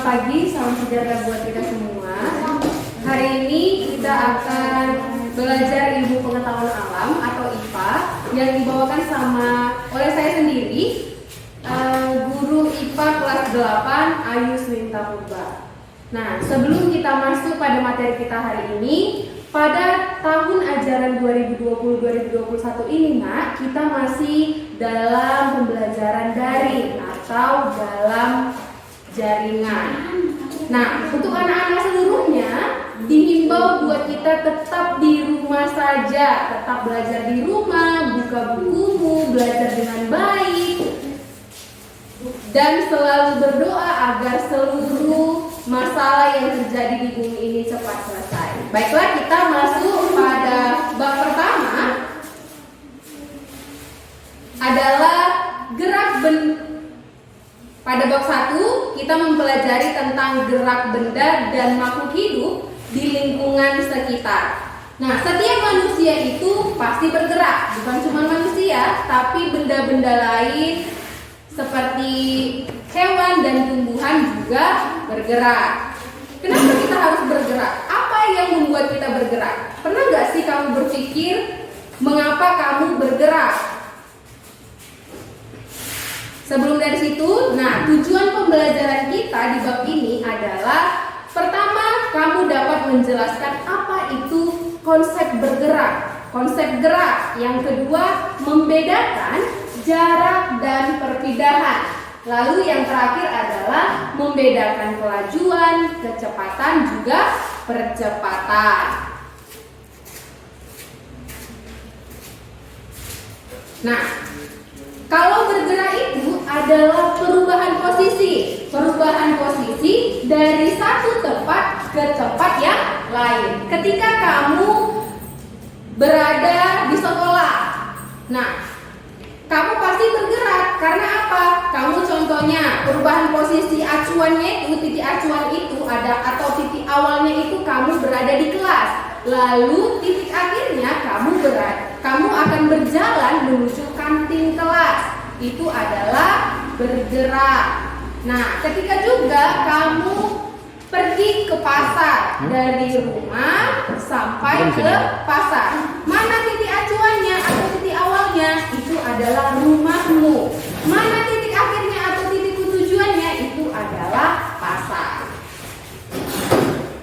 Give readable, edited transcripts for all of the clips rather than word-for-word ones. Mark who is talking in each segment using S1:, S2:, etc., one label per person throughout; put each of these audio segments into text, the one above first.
S1: pagi, salam sejahtera buat kita semua. Hari ini kita akan belajar ilmu pengetahuan alam atau IPA yang dibawakan oleh saya sendiri, guru IPA kelas 8 Ayu Swinta Purba. Nah, sebelum kita masuk pada materi kita hari ini, pada tahun ajaran 2020-2021 ini, Nak, kita masih dalam pembelajaran daring atau dalam jaringan. Nah, untuk anak-anak seluruhnya dihimbau buat kita tetap di rumah saja, tetap belajar di rumah, buka bukumu, belajar dengan baik, dan selalu berdoa agar seluruh masalah yang terjadi di bumi ini cepat selesai. Baiklah, kita masuk pada bab pertama, adalah gerak benda. Pada bab 1, kita mempelajari tentang gerak benda dan makhluk hidup di lingkungan sekitar. Nah, setiap manusia itu pasti bergerak, bukan cuma manusia, tapi benda-benda lain seperti hewan dan tumbuhan juga bergerak. Kenapa kita harus bergerak? Apa yang membuat kita bergerak? Pernah nggak sih kamu berpikir mengapa kamu bergerak? Sebelum dari situ, nah, tujuan pembelajaran kita di bab ini adalah pertama, kamu dapat menjelaskan apa itu konsep bergerak, konsep gerak. Yang kedua, membedakan jarak dan perpindahan. Lalu yang terakhir adalah membedakan kelajuan, kecepatan, juga percepatan. Nah, kalau bergerak itu adalah perubahan posisi dari satu tempat ke tempat yang lain. Ketika kamu berada di sekolah, nah, kamu pasti bergerak karena apa? Kamu contohnya perubahan posisi acuannya itu, titik acuan itu ada atau titik awalnya itu kamu berada di kelas. Lalu titik akhirnya kamu akan berjalan menuju kantin kelas. Itu adalah bergerak. Nah, ketika juga kamu pergi ke pasar, dari rumah sampai ke pasar, mana titik acuannya atau titik awalnya? Itu adalah rumahmu. Mana titik akhirnya atau titik tujuannya? Itu adalah pasar.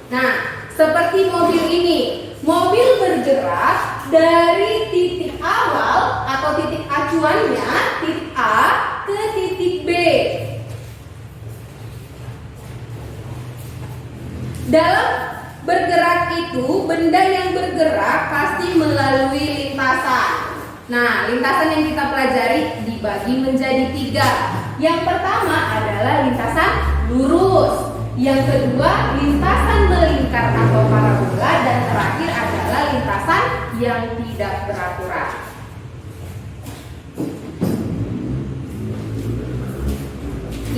S1: Nah, seperti mobil ini, mobil bergerak dari titik awal atau titik acuannya, titik A ke titik B. Dalam bergerak itu, benda yang bergerak pasti melalui lintasan. Nah, lintasan yang kita pelajari dibagi menjadi 3. Yang pertama adalah lintasan lurus. Yang kedua, lintasan melingkar atau parabola, dan terakhir adalah lintasan yang tidak beraturan.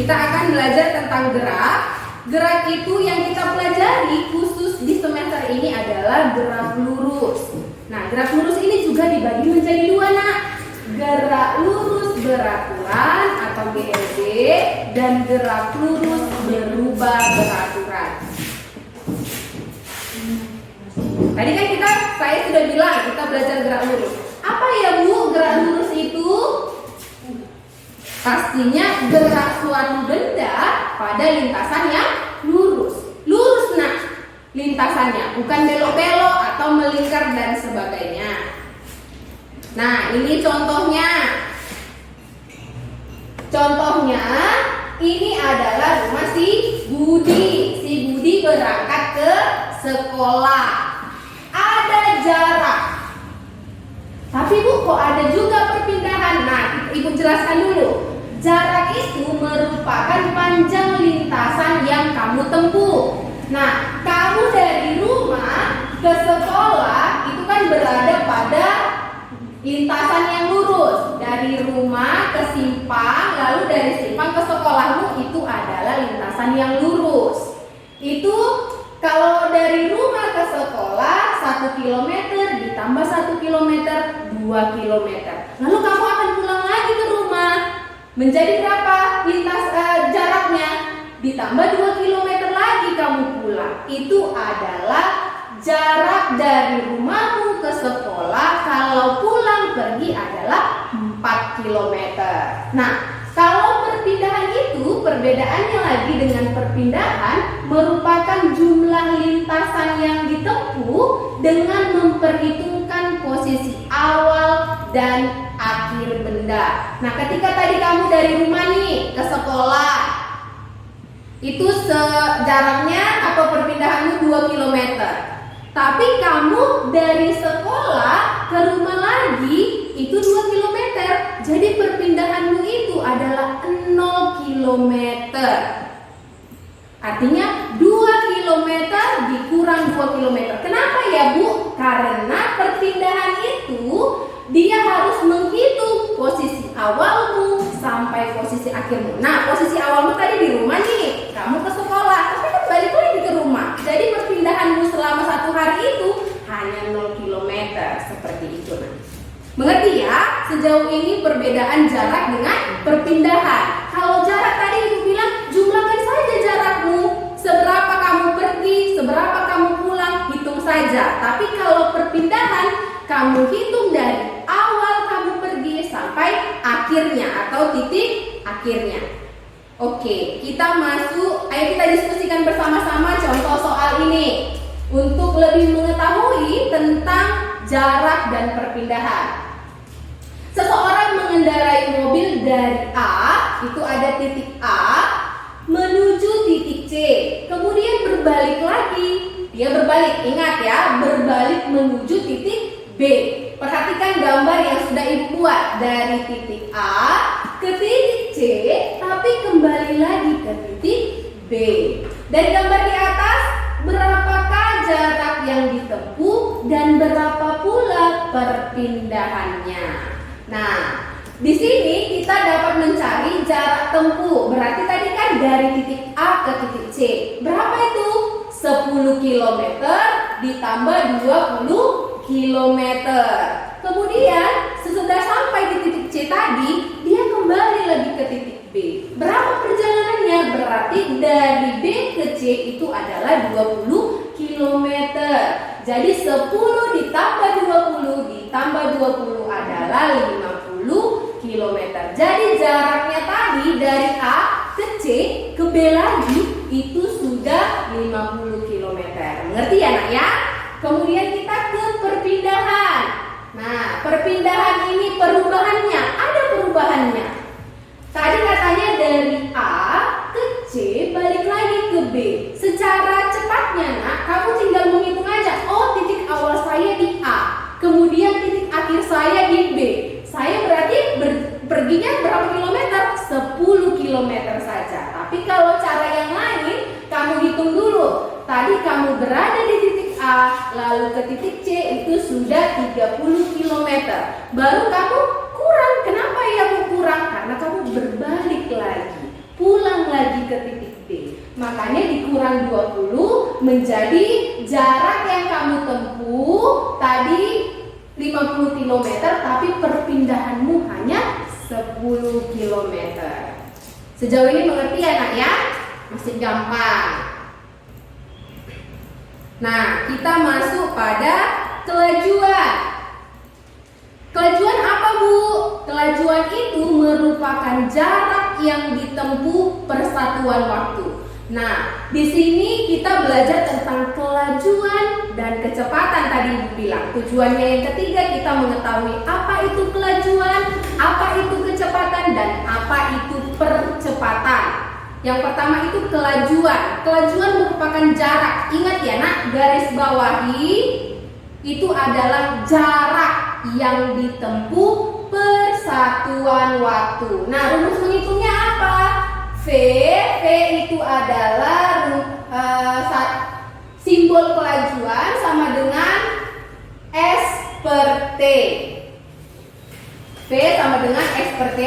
S1: Kita akan belajar tentang gerak. Gerak itu yang kita pelajari khusus di semester ini adalah gerak lurus. Nah, gerak lurus ini juga dibagi menjadi 2, Nak. Gerak lurus beraturan atau GLB dan gerak lurus berubah beraturan. Tadi kan saya sudah bilang kita belajar gerak lurus. Apa ya, Bu, gerak lurus itu? Pastinya gerak suatu benda pada lintasan yang lurus. Lurus, Nah, lintasannya, bukan belok-belok atau melingkar dan sebagainya. Nah, ini contohnya. Contohnya, ini adalah rumah si Budi. Si Budi berangkat ke sekolah. Ada jarak. Tapi Bu, kok ada juga perpindahan? Nah, Ibu jelaskan dulu. Jarak itu merupakan panjang lintasan yang kamu tempuh. Nah, kamu dari rumah ke sekolah itu kan berada pada lintasan yang lurus. Dari rumah ke simpang, lalu dari simpang ke sekolahmu itu adalah lintasan yang lurus. Itu kalau dari rumah ke sekolah 1 km ditambah 1 km 2 km. Lalu kamu akan pulang lagi ke rumah. Menjadi berapa jaraknya? Ditambah 2 km itu adalah jarak dari rumahmu ke sekolah kalau pulang pergi adalah 4 km. Nah, kalau perpindahan itu perbedaannya lagi dengan perpindahan merupakan jumlah lintasan yang ditempuh dengan memperhitungkan posisi awal dan akhir benda. Nah, ketika tadi kamu dari rumah nih ke sekolah, itu jaraknya atau perpindahanmu 2 km. Tapi kamu dari sekolah ke rumah lagi itu 2 km. Jadi perpindahanmu itu adalah 0 km. Artinya 2 km dikurang 2 km. Kenapa ya Bu? Karena perpindahan itu dia harus menghitung posisi awalmu sampai posisi akhirmu. Nah, posisi awalmu tadi di rumah nih, kamu ke sekolah, tapi kan balik lagi ke rumah. Jadi perpindahanmu selama 1 hari itu hanya 0 km, seperti itu. Mengerti ya? Sejauh ini perbedaan jarak dengan perpindahan. Kalau jarak tadi Ibu bilang, jumlahkan saja jarakmu. Seberapa kamu pergi, seberapa kamu pulang, hitung saja. Tapi kalau perpindahan, kamu hitung dari awal kamu pergi sampai akhirnya atau titik akhirnya. Oke, kita masuk. Ayo kita diskusikan bersama-sama contoh soal ini untuk lebih mengetahui tentang jarak dan perpindahan. Seseorang mengendarai mobil dari A, itu ada titik A, menuju titik C, kemudian berbalik lagi. Dia berbalik, ingat ya, berbalik menuju titik B. Perhatikan gambar yang sudah Ibu buat dari titik A ke titik C, tapi kembali lagi ke titik B. Dari gambar di atas, berapakah jarak yang ditempuh dan berapa pula perpindahannya? Nah, di sini kita dapat mencari jarak tempuh. Berarti tadi kan dari titik A ke titik C. Berapa itu? 10 km ditambah 20 km. Kemudian sesudah sampai di titik C tadi, dia kembali lagi ke titik B. Berapa perjalanannya? Berarti dari B ke C itu adalah 20 km. Jadi 10 ditambah 20 ditambah 20 adalah 50 km. Jadi jaraknya tadi dari A ke C ke B lagi itu sudah 50 km. Mengerti ya Nak ya? Kemudian kita ke perpindahan. Nah, perpindahan ini perubahannya, ada perubahannya. Tadi katanya dari A ke C balik lagi ke B. Secara cepatnya Nak, kamu tinggal menghitung aja. Oh, titik awal saya di A, kemudian titik akhir saya di B. Saya berarti perginya berapa kilometer? 10 km saja. Tapi kalau cara yang lain, kamu hitung dulu. Tadi kamu berada di titik A, lalu ke titik C itu sudah 30 km. Baru kamu kurang. Kenapa ya kamu kurang? Karena kamu berbalik lagi, pulang lagi ke titik B. Makanya dikurang 20 menjadi jarak yang kamu tempuh tadi 50 km, tapi perpindahanmu hanya 10 km. Sejauh ini mengerti ya Nak ya? Masih gampang. Nah, kita masuk pada kelajuan. Kelajuan apa Bu? Kelajuan itu merupakan jarak yang ditempuh per satuan waktu. Nah, di sini kita belajar tentang kelajuan dan kecepatan tadi Ibu bilang. Tujuannya yang ketiga kita mengetahui apa itu kelajuan, apa itu kecepatan, dan apa itu percepatan. Yang pertama itu kelajuan. Kelajuan merupakan jarak. Ingat ya Nak, garis bawahi itu adalah jarak yang ditempuh per satuan waktu. Nah, rumus menghitungnya apa? V itu adalah simbol kelajuan sama dengan S per T. V sama dengan S per T.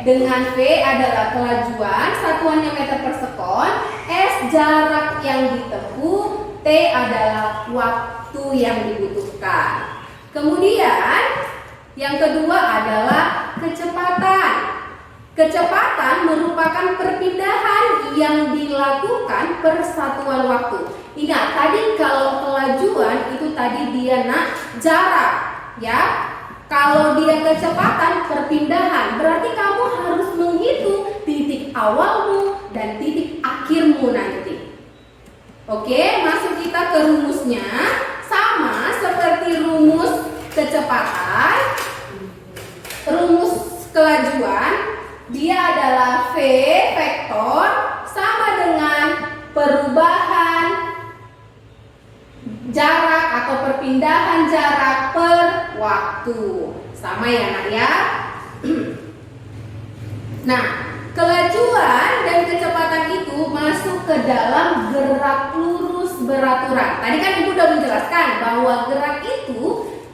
S1: Dengan V adalah kelajuan, satuannya meter per sekon. S jarak yang ditempuh, T adalah waktu yang dibutuhkan. Kemudian yang kedua adalah kecepatan. Kecepatan merupakan perpindahan yang dilakukan per satuan waktu. Ingat, tadi kalau kelajuan itu tadi dia jarak, ya. Kalau dia kecepatan perpindahan, berarti kamu harus menghitung titik awalmu dan titik akhirmu nanti. Oke, masuk kita ke rumusnya. Sama seperti rumus kecepatan, rumus kelajuan, dia adalah V vektor sama dengan perubahan jarak atau perpindahan jarak per waktu. Sama ya nak ya. Nah, kelajuan dan kecepatan itu masuk ke dalam gerak lurus beraturan. Tadi kan Ibu udah menjelaskan bahwa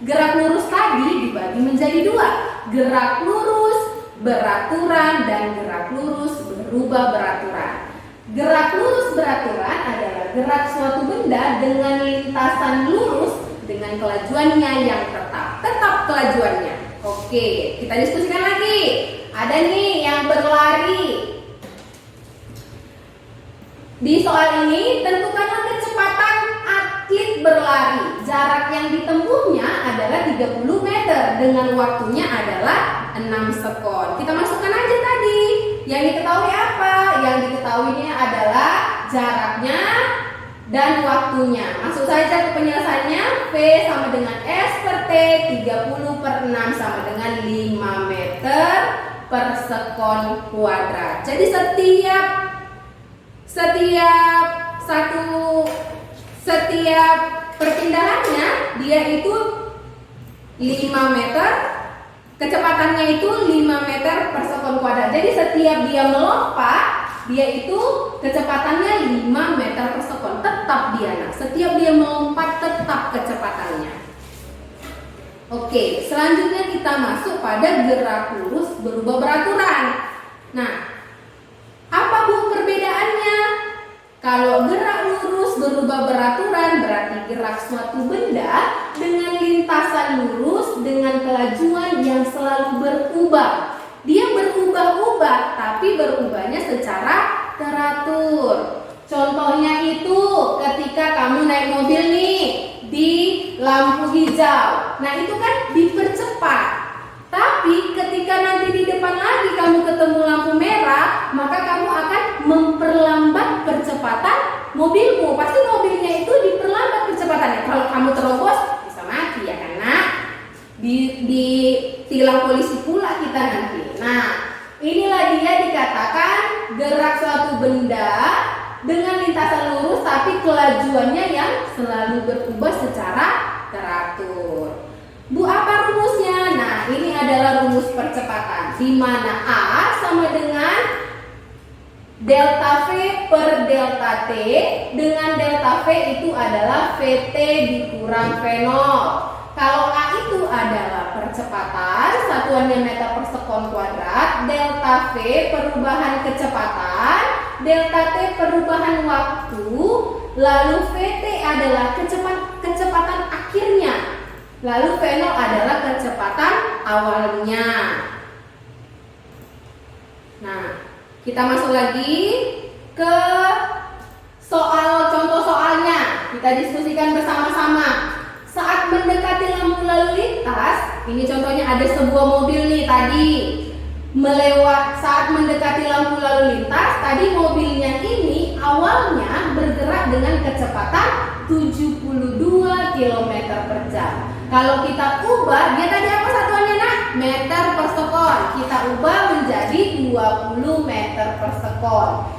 S1: gerak lurus tadi dibagi menjadi dua. Gerak lurus beraturan dan gerak lurus berubah beraturan. Gerak lurus beraturan adalah gerak suatu benda dengan lintasan lurus dengan kelajuannya yang tetap kelajuannya. Oke, kita diskusikan lagi. Ada nih yang berlari. Di soal ini tentukanlah kecepatan atlet berlari. Jarak yang ditempuhnya adalah 30 meter dengan waktunya adalah 6 sekon. Kita masukkan aja tadi. Yang diketahui apa? Yang diketahuinya adalah jaraknya dan waktunya. Masuk saja ke penyelesaiannya. V sama dengan S per T, 30/6 sama dengan 5 meter per sekon kuadrat. Jadi setiap perpindahannya dia itu 5 meter, kecepatannya itu 5 meter per sekon kuadrat. Jadi setiap dia melompat, dia itu kecepatannya 5 meter per sekon. Tetap dia nak. Setiap dia melompat tetap kecepatannya. Oke, selanjutnya kita masuk pada gerak lurus berubah beraturan. Nah, apa Bu perbedaannya? Kalau gerak lurus berubah beraturan berarti gerak suatu benda dengan lintasan lurus dengan kelajuan yang selalu berubah. Dia berubah-ubah, tapi berubahnya secara teratur. Contohnya itu ketika kamu naik mobil nih di lampu hijau. Nah, itu kan dipercepat. Tapi ketika nanti di depan lagi kamu ketemu lampu merah, maka kamu akan memperlambat percepatan mobilmu. Pasti mobilnya itu diperlambat kecepatannya. Kalau kamu terobos bisa mati ya, karena ditilang polisi pula kita nanti. Nah, inilah dia dikatakan gerak suatu benda dengan lintasan lurus tapi kelajuannya yang selalu berubah secara teratur. Bu, apa rumusnya? Nah, ini adalah rumus percepatan, di mana A sama dengan delta V per delta T, dengan delta V itu adalah VT dikurang V0. Kalau A itu adalah percepatan, satuannya meter per sekon kuadrat, delta V perubahan kecepatan, delta T perubahan waktu, lalu VT adalah kecepatan akhirnya, lalu V0 adalah kecepatan awalnya. Nah, kita masuk lagi ke contoh soalnya. Kita diskusikan bersama-sama. Saat mendekati lampu lalu lintas, ini contohnya ada sebuah mobil nih tadi saat mendekati lampu lalu lintas, tadi mobilnya ini awalnya bergerak dengan kecepatan 72 km per jam. Kalau kita ubah, dia tadi apa satuannya nak? Meter per sekon. Kita ubah menjadi 20 meter per sekon.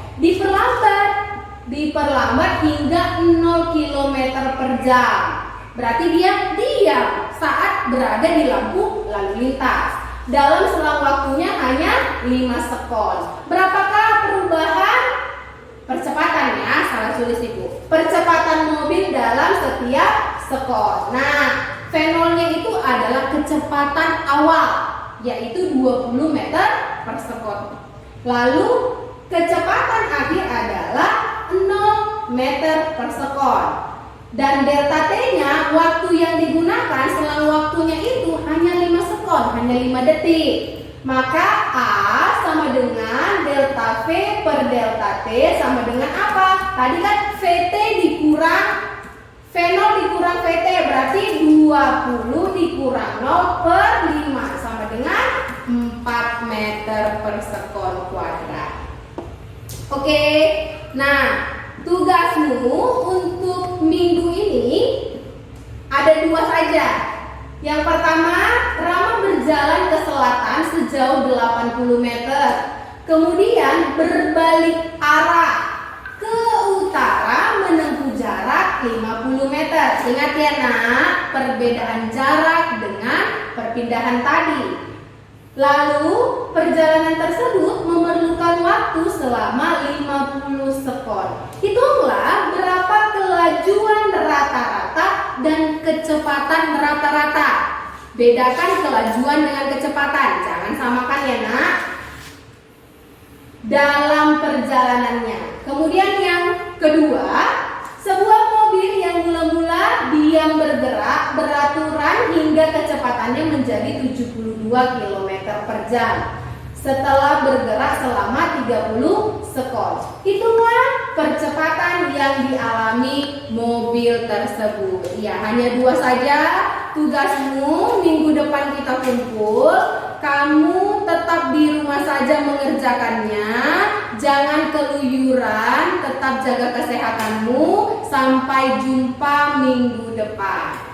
S1: Diperlambat hingga 0 km per jam. Berarti dia diam saat berada di lampu lalu lintas. Dalam selang waktunya hanya 5 sekon. Berapakah perubahan percepatannya? Salah tulis Ibu. Percepatan mobil dalam setiap sekon. Nah, V0-nya itu adalah kecepatan awal, yaitu 20 meter per sekon. Lalu kecepatan akhir adalah 0 meter per sekon. Dan delta T-nya, waktu yang digunakan selang waktunya itu hanya 5 sekon, hanya 5 detik. Maka A sama dengan delta V per delta T sama dengan apa? Tadi kan VT dikurang V0 dikurang VT, berarti 20 dikurang 0 per 5 sama dengan 4 meter per sekon kuadrat. Oke, nah tugasmu untuk minggu ini ada 2 saja. Yang pertama, Rama berjalan ke selatan sejauh 80 meter. Kemudian berbalik arah ke utara menempuh jarak 50 meter. Ingat ya nak, perbedaan jarak dengan perpindahan tadi. Lalu perjalanan tersebut memerlukan waktu selama 50 sekon. Hitunglah berapa kelajuan rata-rata dan kecepatan rata-rata. Bedakan kelajuan dengan kecepatan, jangan samakan ya nak, dalam perjalanannya. Kemudian yang kedua, sebuah mobil yang mula-mula diam bergerak beraturan hingga kecepatannya menjadi 72 km per jam setelah bergerak selama 30 sekon. Hitunglah percepatan yang dialami mobil tersebut. Ya, hanya 2 saja tugasmu. Minggu depan kita kumpul. Kamu tetap di rumah saja mengerjakannya. Jangan keluyuran, tetap jaga kesehatanmu. Sampai jumpa minggu depan.